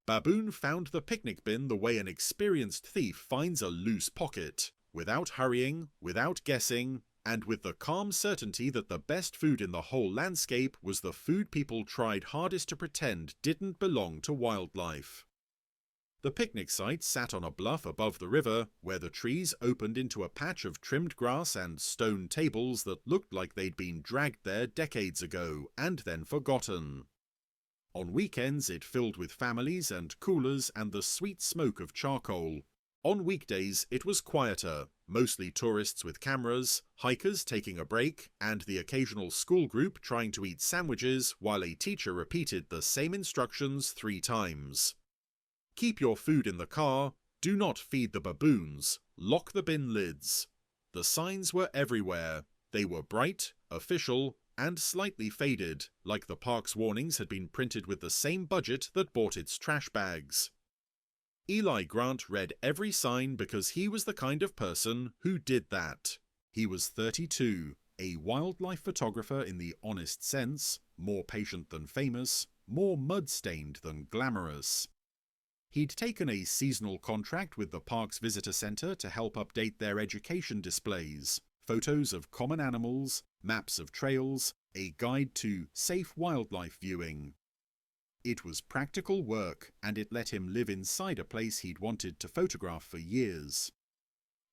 Baboon found the picnic bin the way an experienced thief finds a loose pocket, without hurrying, without guessing, and with the calm certainty that the best food in the whole landscape was the food people tried hardest to pretend didn't belong to wildlife. The picnic site sat on a bluff above the river, where the trees opened into a patch of trimmed grass and stone tables that looked like they'd been dragged there decades ago and then forgotten. On weekends it filled with families and coolers and the sweet smoke of charcoal. On weekdays it was quieter, mostly tourists with cameras, hikers taking a break, and the occasional school group trying to eat sandwiches while a teacher repeated the same instructions 3 times. Keep your food in the car, do not feed the baboons, lock the bin lids. The signs were everywhere. They were bright, official, and slightly faded, like the park's warnings had been printed with the same budget that bought its trash bags. Eli Grant read every sign because he was the kind of person who did that. He was 32, a wildlife photographer in the honest sense, more patient than famous, more mud-stained than glamorous. He'd taken a seasonal contract with the park's visitor centre to help update their education displays, photos of common animals, maps of trails, a guide to safe wildlife viewing. It was practical work, and it let him live inside a place he'd wanted to photograph for years.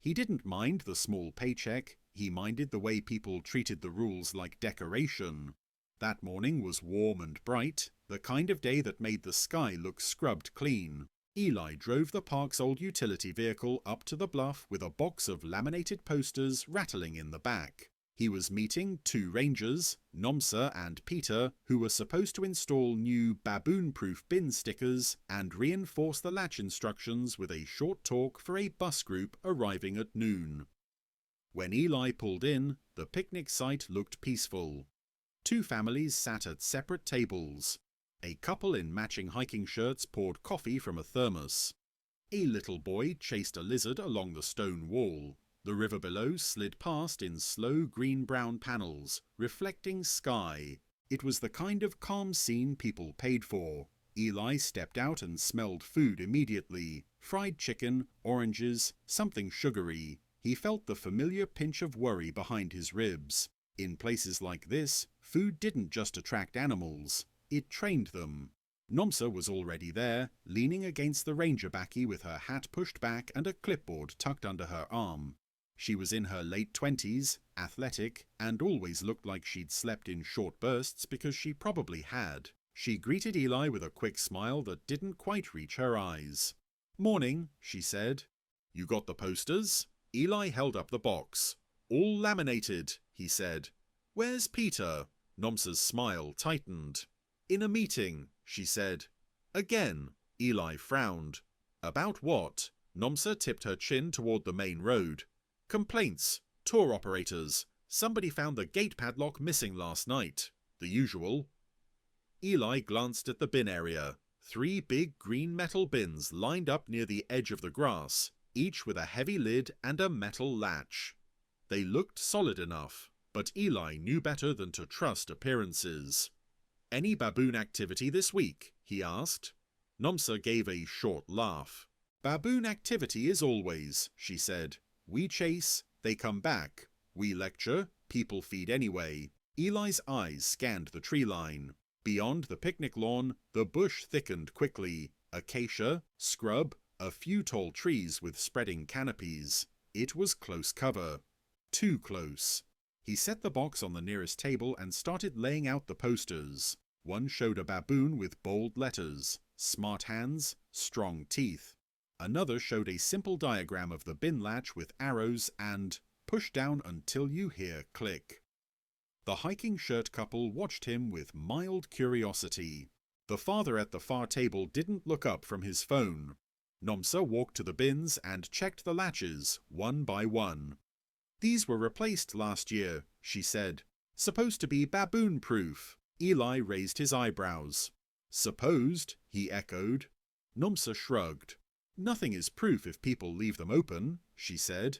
He didn't mind the small paycheck, he minded the way people treated the rules like decoration. That morning was warm and bright, the kind of day that made the sky look scrubbed clean. Eli drove the park's old utility vehicle up to the bluff with a box of laminated posters rattling in the back. He was meeting 2 rangers, Nomsa and Peter, who were supposed to install new baboon-proof bin stickers and reinforce the latch instructions with a short talk for a bus group arriving at noon. When Eli pulled in, the picnic site looked peaceful. 2 families sat at separate tables. A couple in matching hiking shirts poured coffee from a thermos. A little boy chased a lizard along the stone wall. The river below slid past in slow green-brown panels, reflecting sky. It was the kind of calm scene people paid for. Eli stepped out and smelled food immediately. Fried chicken, oranges, something sugary. He felt the familiar pinch of worry behind his ribs. In places like this, food didn't just attract animals, it trained them. Nomsa was already there, leaning against the ranger backy with her hat pushed back and a clipboard tucked under her arm. She was in her late 20s, athletic, and always looked like she'd slept in short bursts because she probably had. She greeted Eli with a quick smile that didn't quite reach her eyes. "Morning," she said. "You got the posters?" Eli held up the box. "All laminated," he said. "Where's Peter?" Nomsa's smile tightened. "In a meeting," she said. "Again." Eli frowned. "About what?" Nomsa tipped her chin toward the main road. "Complaints. Tour operators. Somebody found the gate padlock missing last night. The usual." Eli glanced at the bin area. 3 big green metal bins lined up near the edge of the grass, each with a heavy lid and a metal latch. They looked solid enough, but Eli knew better than to trust appearances. "Any baboon activity this week?" he asked. Nomsa gave a short laugh. "Baboon activity is always," she said. "We chase, they come back. We lecture, people feed anyway." Eli's eyes scanned the tree line. Beyond the picnic lawn, the bush thickened quickly. Acacia, scrub, a few tall trees with spreading canopies. It was close cover. Too close. He set the box on the nearest table and started laying out the posters. One showed a baboon with bold letters, smart hands, strong teeth. Another showed a simple diagram of the bin latch with arrows and "push down until you hear click." The hiking shirt couple watched him with mild curiosity. The father at the far table didn't look up from his phone. Nomsa walked to the bins and checked the latches, one by one. "These were replaced last year," she said. "Supposed to be baboon-proof." Eli raised his eyebrows. "Supposed," he echoed. Nomsa shrugged. "Nothing is proof if people leave them open," she said.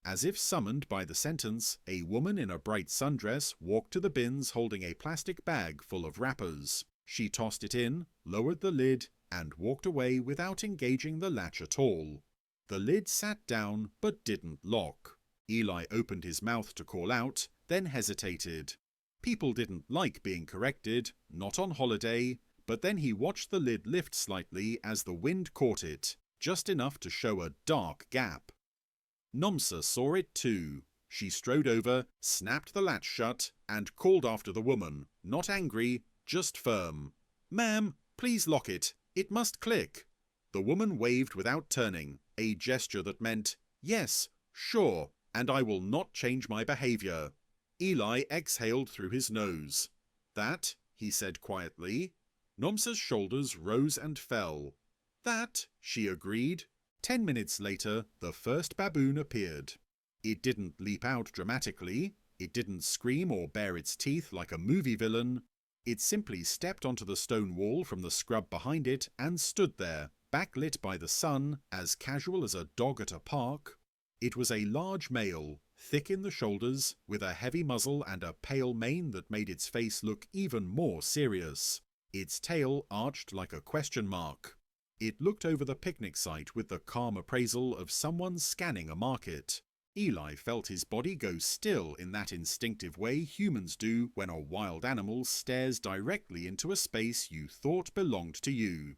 As if summoned by the sentence, a woman in a bright sundress walked to the bins holding a plastic bag full of wrappers. She tossed it in, lowered the lid, and walked away without engaging the latch at all. The lid sat down but didn't lock. Eli opened his mouth to call out, then hesitated. People didn't like being corrected, not on holiday, but then he watched the lid lift slightly as the wind caught it, just enough to show a dark gap. Nomsa saw it too. She strode over, snapped the latch shut, and called after the woman, not angry, just firm. "Ma'am, please lock it. It must click." The woman waved without turning, a gesture that meant, "Yes, sure, and I will not change my behavior." Eli exhaled through his nose. "That," he said quietly. Nomsa's shoulders rose and fell. "That," she agreed. 10 minutes later, the first baboon appeared. It didn't leap out dramatically. It didn't scream or bare its teeth like a movie villain. It simply stepped onto the stone wall from the scrub behind it and stood there, backlit by the sun, as casual as a dog at a park. It was a large male, thick in the shoulders, with a heavy muzzle and a pale mane that made its face look even more serious. Its tail arched like a question mark. It looked over the picnic site with the calm appraisal of someone scanning a market. Eli felt his body go still in that instinctive way humans do when a wild animal stares directly into a space you thought belonged to you.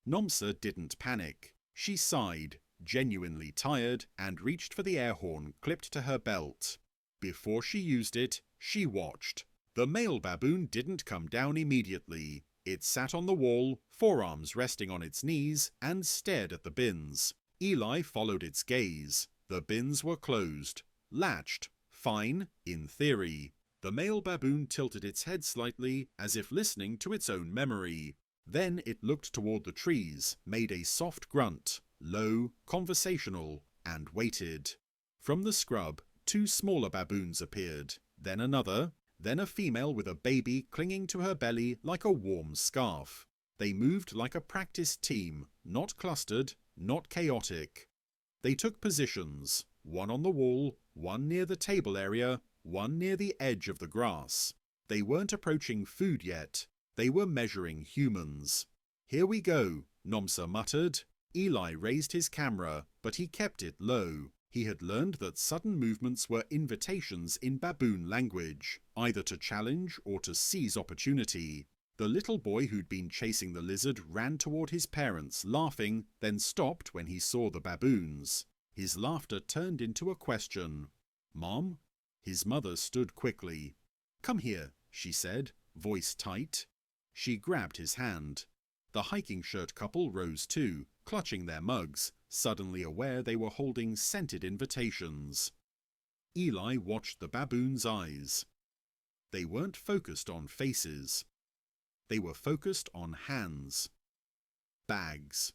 Nomsa didn't panic. She sighed, genuinely tired, and reached for the air horn clipped to her belt. Before she used it, she watched. The male baboon didn't come down immediately. It sat on the wall, forearms resting on its knees, and stared at the bins. Eli followed its gaze. The bins were closed. Latched. Fine, in theory. The male baboon tilted its head slightly, as if listening to its own memory. Then it looked toward the trees, made a soft grunt, low, conversational, and waited. From the scrub, 2 smaller baboons appeared, then another, then a female with a baby clinging to her belly like a warm scarf. They moved like a practice team, not clustered, not chaotic. They took positions, one on the wall, one near the table area, one near the edge of the grass. They weren't approaching food yet. They were measuring humans. "Here we go," Nomsa muttered. Eli raised his camera, but he kept it low. He had learned that sudden movements were invitations in baboon language, either to challenge or to seize opportunity. The little boy who'd been chasing the lizard ran toward his parents, laughing, then stopped when he saw the baboons. His laughter turned into a question. "Mom?" His mother stood quickly. "Come here," she said, voice tight. She grabbed his hand. The hiking shirt couple rose too, clutching their mugs, suddenly aware they were holding scented invitations. Eli watched the baboon's eyes. They weren't focused on faces. They were focused on hands. Bags.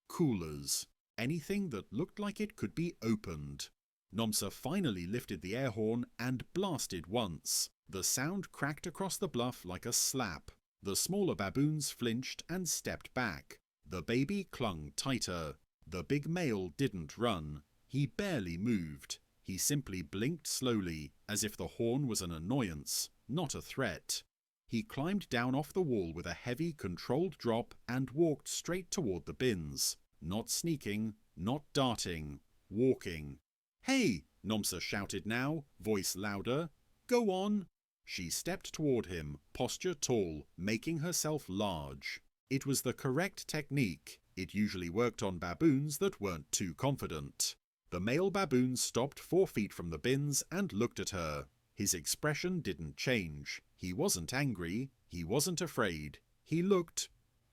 Coolers. Anything that looked like it could be opened. Nomsa finally lifted the air horn and blasted once. The sound cracked across the bluff like a slap. The smaller baboons flinched and stepped back. The baby clung tighter. The big male didn't run. He barely moved. He simply blinked slowly, as if the horn was an annoyance, not a threat. He climbed down off the wall with a heavy, controlled drop and walked straight toward the bins. Not sneaking, not darting, walking. "Hey!" Nomsa shouted now, voice louder. "Go on!" She stepped toward him, posture tall, making herself large. It was the correct technique. It usually worked on baboons that weren't too confident. The male baboon stopped 4 feet from the bins and looked at her. His expression didn't change. He wasn't angry. He wasn't afraid. He looked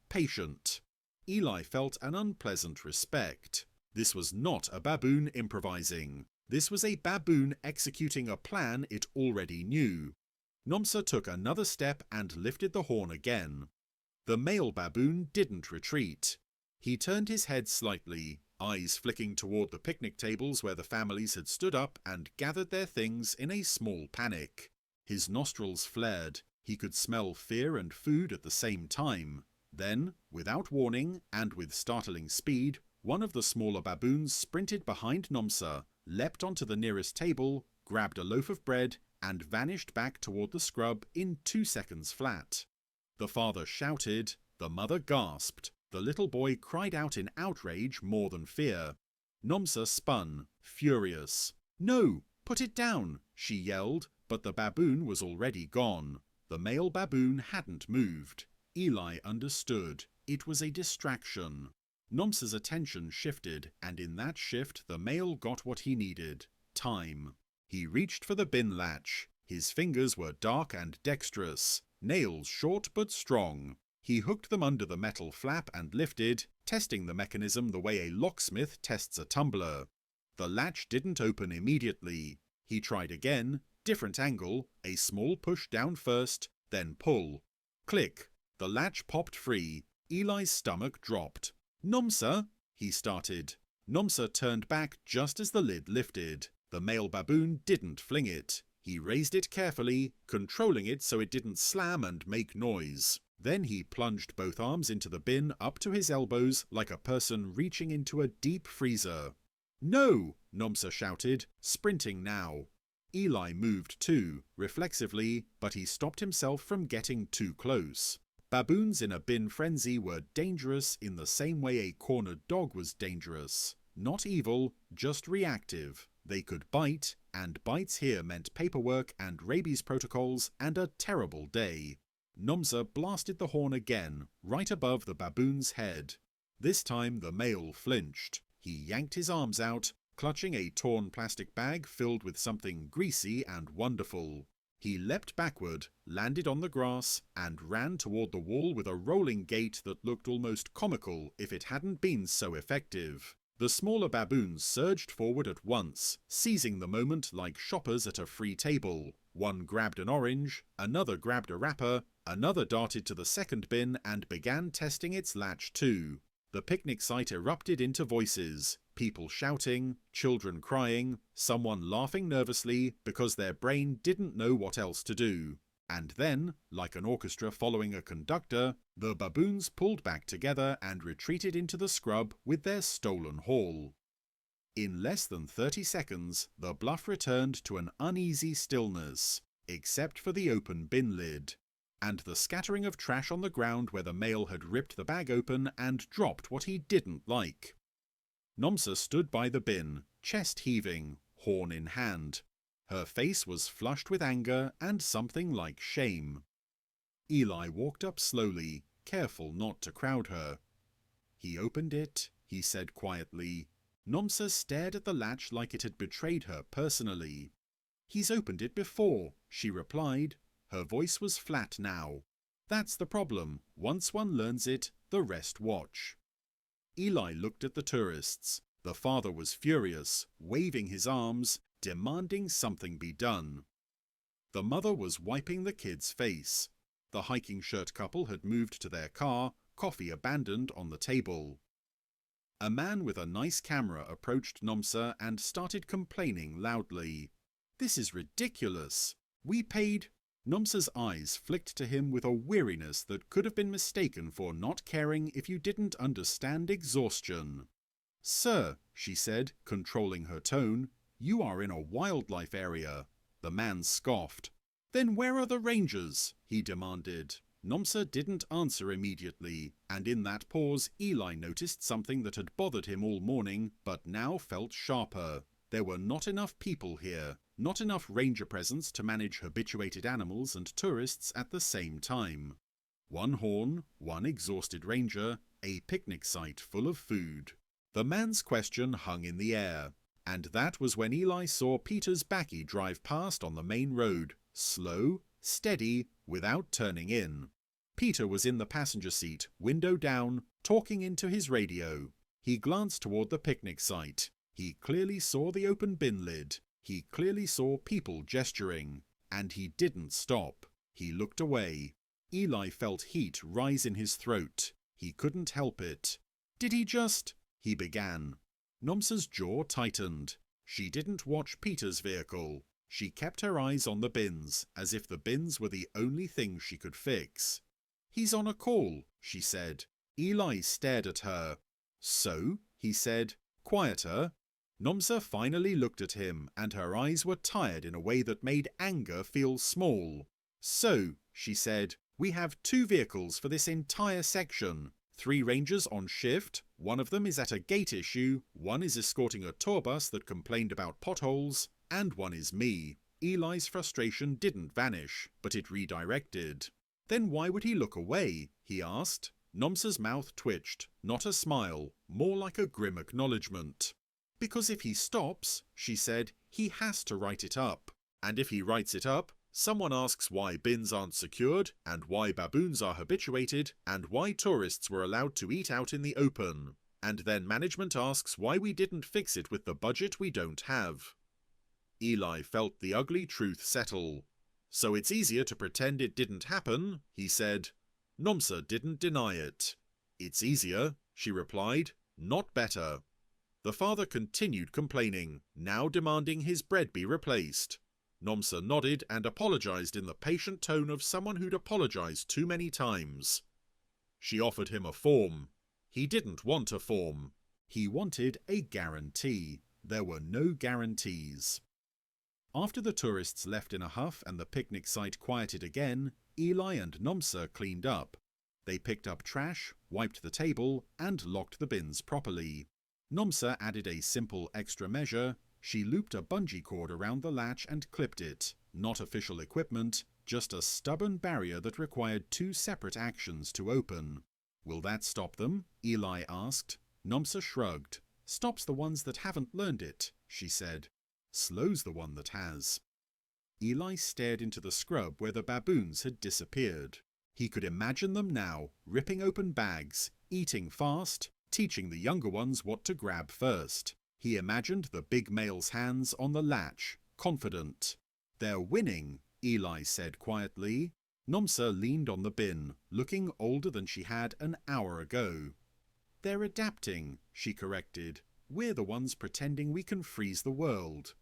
patient. Eli felt an unpleasant respect. This was not a baboon improvising. This was a baboon executing a plan it already knew. Nomsa took another step and lifted the horn again. The male baboon didn't retreat. He turned his head slightly, eyes flicking toward the picnic tables where the families had stood up and gathered their things in a small panic. His nostrils flared. He could smell fear and food at the same time. Then, without warning and with startling speed, one of the smaller baboons sprinted behind Nomsa, leapt onto the nearest table, grabbed a loaf of bread, and vanished back toward the scrub in 2 seconds flat. The father shouted, The mother gasped. The little boy cried out in outrage more than fear. Nomsa spun, furious. "No! Put it down!" she yelled, but the baboon was already gone. The male baboon hadn't moved. Eli understood. It was a distraction. Nomsa's attention shifted, and in that shift the male got what he needed. Time. He reached for the bin latch. His fingers were dark and dexterous, nails short but strong. He hooked them under the metal flap and lifted, testing the mechanism the way a locksmith tests a tumbler. The latch didn't open immediately. He tried again, different angle, a small push down first, then pull. Click. The latch popped free. Eli's stomach dropped. "Nomsa," he started. Nomsa turned back just as the lid lifted. The male baboon didn't fling it. He raised it carefully, controlling it so it didn't slam and make noise. Then he plunged both arms into the bin up to his elbows like a person reaching into a deep freezer. "No!" Nomsa shouted, sprinting now. Eli moved too, reflexively, but he stopped himself from getting too close. Baboons in a bin frenzy were dangerous in the same way a cornered dog was dangerous. Not evil, just reactive. They could bite, and bites here meant paperwork and rabies protocols and a terrible day. Nomsa blasted the horn again, right above the baboon's head. This time the male flinched. He yanked his arms out, clutching a torn plastic bag filled with something greasy and wonderful. He leapt backward, landed on the grass, and ran toward the wall with a rolling gait that looked almost comical if it hadn't been so effective. The smaller baboons surged forward at once, seizing the moment like shoppers at a free table. One grabbed an orange, another grabbed a wrapper, another darted to the second bin and began testing its latch too. The picnic site erupted into voices, people shouting, children crying, someone laughing nervously because their brain didn't know what else to do. And then, like an orchestra following a conductor, the baboons pulled back together and retreated into the scrub with their stolen haul. In less than 30 seconds, the bluff returned to an uneasy stillness, except for the open bin lid, and the scattering of trash on the ground where the male had ripped the bag open and dropped what he didn't like. Nomsa stood by the bin, chest heaving, horn in hand. Her face was flushed with anger and something like shame. Eli walked up slowly, careful not to crowd her. "He opened it," he said quietly. Nomsa stared at the latch like it had betrayed her personally. "He's opened it before," she replied. Her voice was flat now. "That's the problem. Once one learns it, the rest watch." Eli looked at the tourists. The father was furious, waving his arms, demanding something be done. The mother was wiping the kid's face. The hiking shirt couple had moved to their car, coffee abandoned on the table. A man with a nice camera approached Nomsa and started complaining loudly. "This is ridiculous. We paid—" Nomsa's eyes flicked to him with a weariness that could have been mistaken for not caring if you didn't understand exhaustion. "Sir," she said, controlling her tone, "you are in a wildlife area." The man scoffed. "Then where are the rangers?" he demanded. Nomsa didn't answer immediately, and in that pause Eli noticed something that had bothered him all morning but now felt sharper. There were not enough people here, not enough ranger presence to manage habituated animals and tourists at the same time. One horn, one exhausted ranger, a picnic site full of food. The man's question hung in the air, and that was when Eli saw Peter's bakkie drive past on the main road, slow, steady, without turning in. Peter was in the passenger seat, window down, talking into his radio. He glanced toward the picnic site. He clearly saw the open bin lid. He clearly saw people gesturing. And he didn't stop. He looked away. Eli felt heat rise in his throat. He couldn't help it. "Did he just—" he began. Nomsa's jaw tightened. She didn't watch Peter's vehicle. She kept her eyes on the bins, as if the bins were the only thing she could fix. "He's on a call," she said. Eli stared at her. "So?" he said. "Quieter." Nomsa finally looked at him, and her eyes were tired in a way that made anger feel small. "So," she said, We have 2 vehicles for this entire section. 3 rangers on shift, one of them is at a gate issue, one is escorting a tour bus that complained about potholes, and one is me. Eli's frustration didn't vanish, but it redirected. Then why would he look away? He asked. Nomsa's mouth twitched, not a smile, more like a grim acknowledgement. Because if he stops, she said, he has to write it up. And if he writes it up, someone asks why bins aren't secured, and why baboons are habituated, and why tourists were allowed to eat out in the open. And then management asks why we didn't fix it with the budget we don't have. Eli felt the ugly truth settle. So it's easier to pretend it didn't happen, he said. Nomsa didn't deny it. It's easier, she replied, not better. The father continued complaining, now demanding his bread be replaced. Nomsa nodded and apologized in the patient tone of someone who'd apologized too many times. She offered him a form. He didn't want a form. He wanted a guarantee. There were no guarantees. After the tourists left in a huff and the picnic site quieted again, Eli and Nomsa cleaned up. They picked up trash, wiped the table, and locked the bins properly. Nomsa added a simple extra measure. She looped a bungee cord around the latch and clipped it. Not official equipment, just a stubborn barrier that required 2 separate actions to open. Will that stop them? Eli asked. Nomsa shrugged. Stops the ones that haven't learned it, she said. Slows the one that has. Eli stared into the scrub where the baboons had disappeared. He could imagine them now, ripping open bags, eating fast, teaching the younger ones what to grab first. He imagined the big male's hands on the latch, confident. They're winning, Eli said quietly. Nomsa leaned on the bin, looking older than she had an hour ago. They're adapting, she corrected. We're the ones pretending we can freeze the world.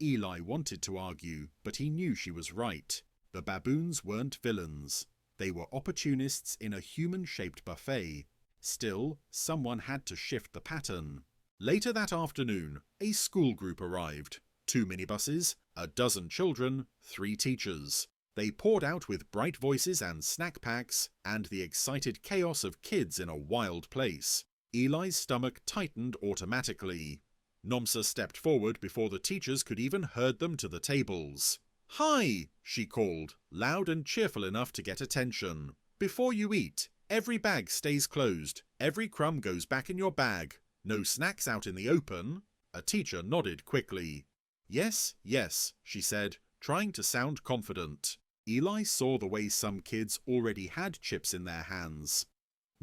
Eli wanted to argue, but he knew she was right. The baboons weren't villains. They were opportunists in a human-shaped buffet. Still, someone had to shift the pattern. Later that afternoon, a school group arrived. 2 minibuses, a dozen children, 3 teachers. They poured out with bright voices and snack packs, and the excited chaos of kids in a wild place. Eli's stomach tightened automatically. Nomsa stepped forward before the teachers could even herd them to the tables. "Hi!" she called, loud and cheerful enough to get attention. "Before you eat, every bag stays closed. Every crumb goes back in your bag. No snacks out in the open." A teacher nodded quickly. "Yes, yes," she said, trying to sound confident. Eli saw the way some kids already had chips in their hands.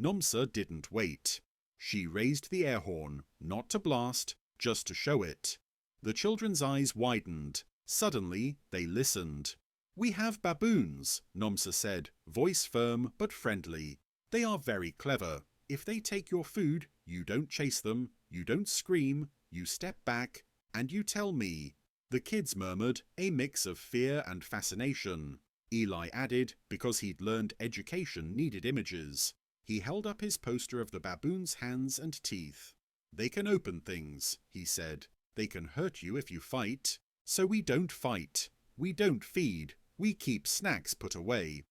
Nomsa didn't wait. She raised the air horn, not to blast, just to show it. The children's eyes widened. Suddenly, they listened. "We have baboons," Nomsa said, voice firm but friendly. "They are very clever. If they take your food, you don't chase them, you don't scream, you step back, and you tell me." The kids murmured, a mix of fear and fascination. Eli added, because he'd learned education needed images. He held up his poster of the baboon's hands and teeth. "They can open things," he said. "They can hurt you if you fight. So we don't fight. We don't feed. We keep snacks put away."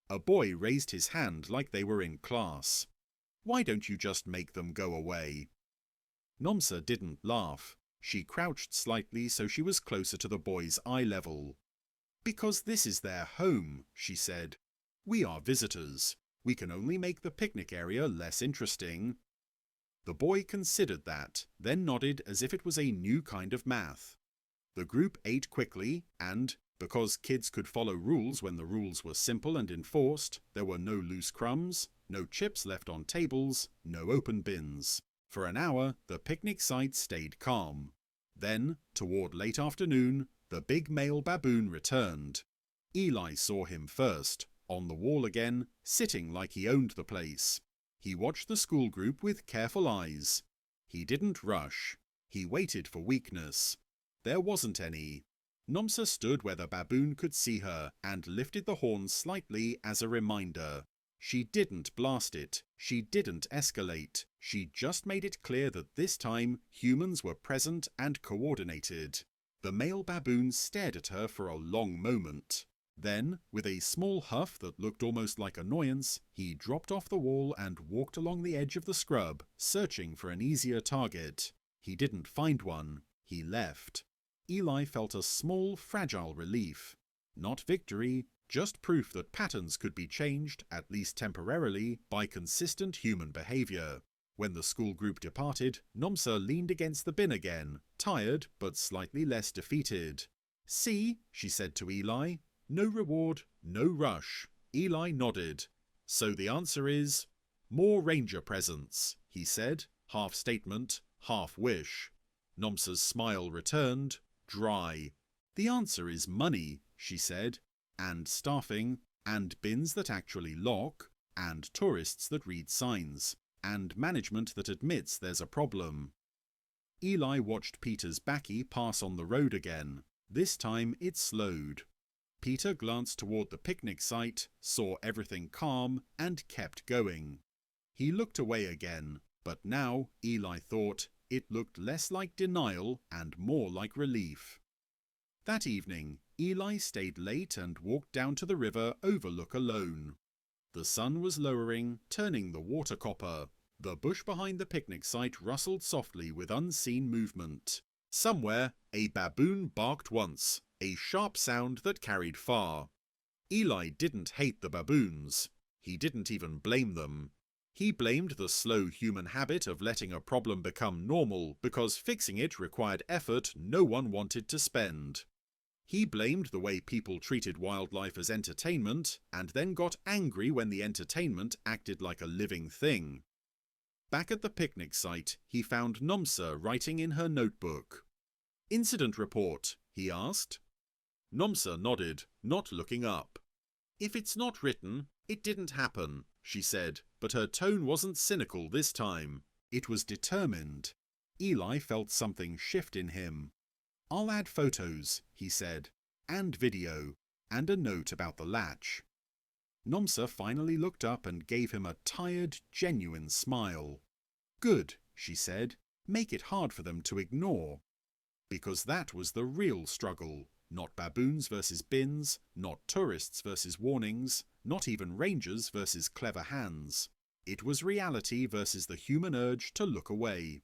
A boy raised his hand like they were in class. "Why don't you just make them go away?" Nomsa didn't laugh. She crouched slightly so she was closer to the boy's eye level. "Because this is their home," she said. "We are visitors. We can only make the picnic area less interesting." The boy considered that, then nodded as if it was a new kind of math. The group ate quickly, and, because kids could follow rules when the rules were simple and enforced, there were no loose crumbs, no chips left on tables, no open bins. For an hour, the picnic site stayed calm. Then, toward late afternoon, the big male baboon returned. Eli saw him first, on the wall again, sitting like he owned the place. He watched the school group with careful eyes. He didn't rush. He waited for weakness. There wasn't any. Nomsa stood where the baboon could see her and lifted the horn slightly as a reminder. She didn't blast it. She didn't escalate. She just made it clear that this time humans were present and coordinated. The male baboon stared at her for a long moment. Then, with a small huff that looked almost like annoyance, he dropped off the wall and walked along the edge of the scrub, searching for an easier target. He didn't find one. He left. Eli felt a small, fragile relief. Not victory, just proof that patterns could be changed, at least temporarily, by consistent human behavior. When the school group departed, Nomsa leaned against the bin again, tired but slightly less defeated. "See," she said to Eli. "No reward, no rush." Eli nodded. "So the answer is, more ranger presents," he said, half statement, half wish. Nomsa's smile returned, dry. "The answer is money," she said, "and staffing, and bins that actually lock, and tourists that read signs, and management that admits there's a problem." Eli watched Peter's bakkie pass on the road again. This time it slowed. Peter glanced toward the picnic site, saw everything calm, and kept going. He looked away again, but now, Eli thought, it looked less like denial and more like relief. That evening, Eli stayed late and walked down to the river overlook alone. The sun was lowering, turning the water copper. The bush behind the picnic site rustled softly with unseen movement. Somewhere, a baboon barked once, a sharp sound that carried far. Eli didn't hate the baboons. He didn't even blame them. He blamed the slow human habit of letting a problem become normal because fixing it required effort no one wanted to spend. He blamed the way people treated wildlife as entertainment and then got angry when the entertainment acted like a living thing. Back at the picnic site, he found Nomsa writing in her notebook. "Incident report?" he asked. Nomsa nodded, not looking up. "If it's not written, it didn't happen," she said, but her tone wasn't cynical this time. It was determined. Eli felt something shift in him. "I'll add photos," he said, "and video, and a note about the latch." Nomsa finally looked up and gave him a tired, genuine smile. "Good," she said. "Make it hard for them to ignore." Because that was the real struggle. Not baboons versus bins, not tourists versus warnings, not even rangers versus clever hands. It was reality versus the human urge to look away.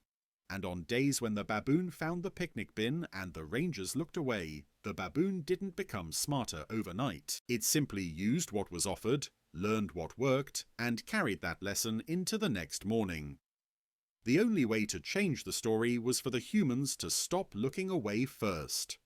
And on days when the baboon found the picnic bin and the rangers looked away, the baboon didn't become smarter overnight. It simply used what was offered, learned what worked, and carried that lesson into the next morning. The only way to change the story was for the humans to stop looking away first.